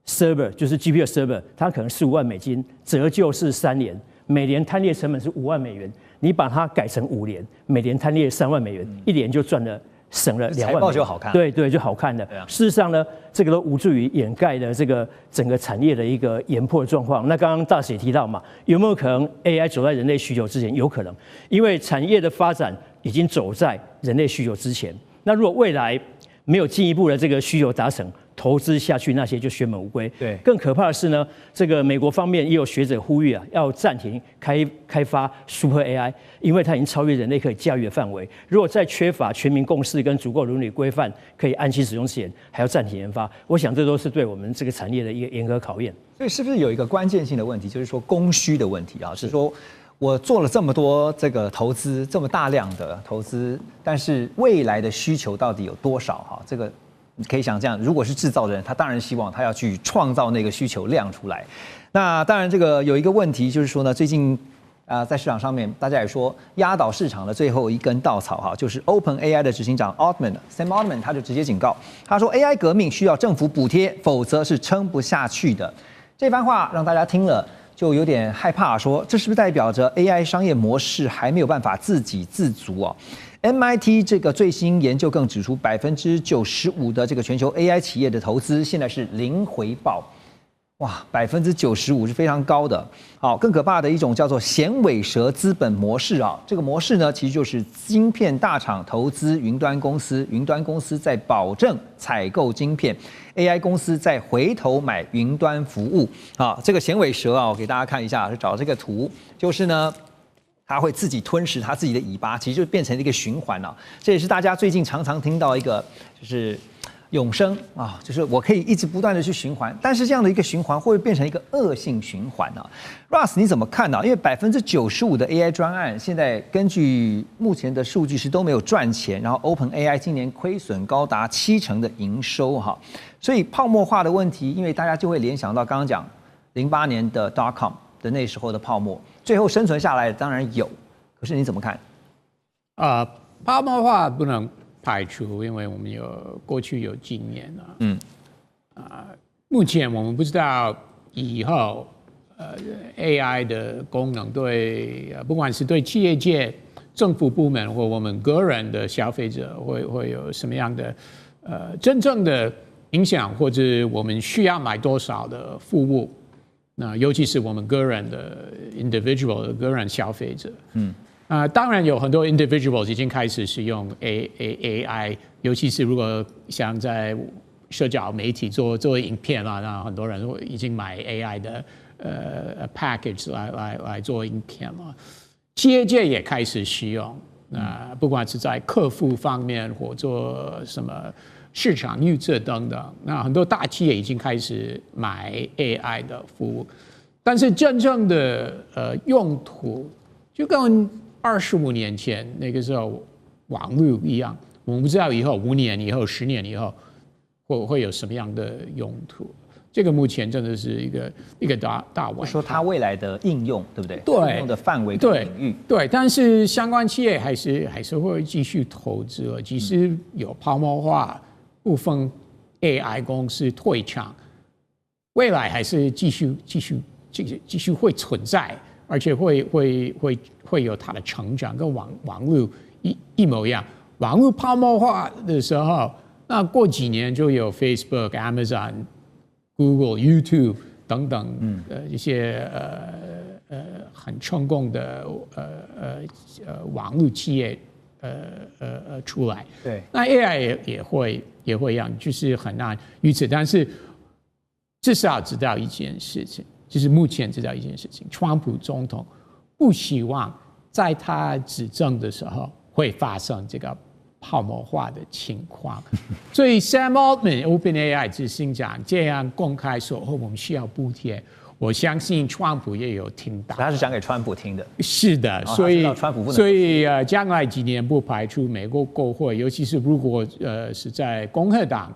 server 就是 GPU server， 它可能15万美金，折旧是3年，每年摊列成本是5万美元。你把它改成5年，每年摊列3万美元，1年就省了2万美元。财报就好看。对，就好看了。事实上呢，这个都无助于掩盖了这个整个产业的一个研破状况。那刚刚大使也提到嘛，有没有可能 AI 走在人类需求之前？有可能，因为产业的发展已经走在人类需求之前。那如果未来没有进一步的这个需求达成，投资下去那些就血本无归。对，更可怕的是呢，这个美国方面也有学者呼吁啊，要暂停开发 Super AI， 因为它已经超越人类可以驾驭的范围。如果在缺乏全民共识跟足够伦理规范，可以安心使用之前，还要暂停研发，我想这都是对我们这个产业的一个严格考验。所以是不是有一个关键性的问题，就是说供需的问题啊？是说我做了这么多这个投资，这么大量的投资，但是未来的需求到底有多少？哈，这个。你可以想象，如果是制造的人，他当然希望他要去创造那个需求量出来。那当然，这个有一个问题就是说呢，最近在市场上面，大家也说压倒市场的最后一根稻草哈，就是 OpenAI 的执行长 Sam Altman 他就直接警告，他说 AI 革命需要政府补贴，否则是撑不下去的。这番话让大家听了就有点害怕，说这是不是代表着 AI 商业模式还没有办法自给自足啊？MIT 这个最新研究更指出，95%的这个全球 AI 企业的投资现在是零回报，哇，95%是非常高的。好，更可怕的一种叫做衔尾蛇资本模式啊，这个模式呢，其实就是晶片大厂投资云端公司，云端公司在保证采购晶片 ，AI 公司再回头买云端服务。啊，这个衔尾蛇啊，我给大家看一下，是找这个图，就是呢。它会自己吞噬它自己的尾巴，其实就变成了一个循环了。这也是大家最近常常听到一个，就是永生啊，就是我可以一直不断的去循环。但是这样的一个循环会不会变成一个恶性循环呢？Russ 你怎么看呢？因为95%的 AI 专案现在根据目前的数据是都没有赚钱，然后 OpenAI 今年亏损高达70%的营收哈，所以泡沫化的问题，因为大家就会联想到刚刚讲08年的 .com 的那时候的泡沫。最后生存下来的当然有，可是你怎么看？泡沫化不能排除，因为我们过去有经验啊。目前我们不知道以后AI 的功能对不管是对企业界、政府部门或我们个人的消费者会有什么样的真正的影响，或者我们需要买多少的服务。那尤其是我们个人的 individual 的个人消费者，当然有很多 individuals 已经开始使用 AI， 尤其是如果像在社交媒体做影片啦，那很多人已经买 AI 的package 来做影片了。企业界也开始使用，不管是在客户方面或做什么。市场预测等等，那很多大企业已经开始买 AI 的服务。但是真正的用途就跟25年前那个时候网络一样，我们不知道以后5年以后、10年以后会有什么样的用途。这个目前真的是一个大问题。说它未来的应用，对不对？对，应用的范围跟领域。对，但是相关企业还是会继续投资了，即使有泡沫化，部分 AI 公司退场，未来还是继续会存在，而且会有它的成长，跟网络一模一样。网络泡沫化的时候，那过几年就有 Facebook、Amazon、Google、YouTube 等等一些很成功的网络企业出来。对，那 AI 也会一样，就是很难预测，但是至少知道一件事情，就是目前知道一件事情，川普总统不希望在他执政的时候会发生这个泡沫化的情况，所以 Sam Altman、OpenAI 执行长这样公开说，我们需要补贴，我相信川普也有听到。他是讲给川普听的。是的，所以将来几年不排除美国国会，尤其是如果是在共和党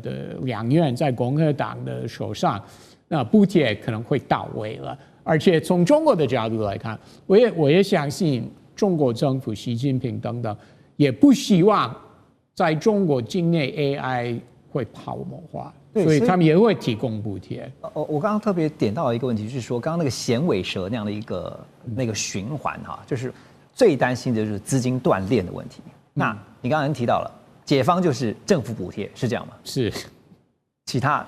的两院在共和党的手上，那补贴可能会到位了。而且从中国的角度来看，我也相信中国政府习近平等等也不希望在中国境内 AI 会泡沫化，所以他们也会提供补贴。我刚刚特别点到一个问题，就是说刚刚那个衔尾蛇那样的一个那个循环哈，就是最担心的就是资金断裂的问题。那你刚刚提到了，解方就是政府补贴，是这样吗？是，其他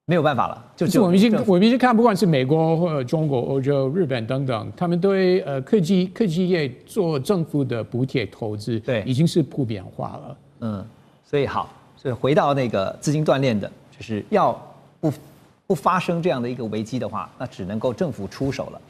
没有办法了，就是我们已经看，不管是美国或者中国、欧洲、日本等等，他们对科技业做政府的补贴投资，对，已经是普遍化了。所以回到那个资金断裂的，就是要不发生这样的一个危机的话，那只能够政府出手了。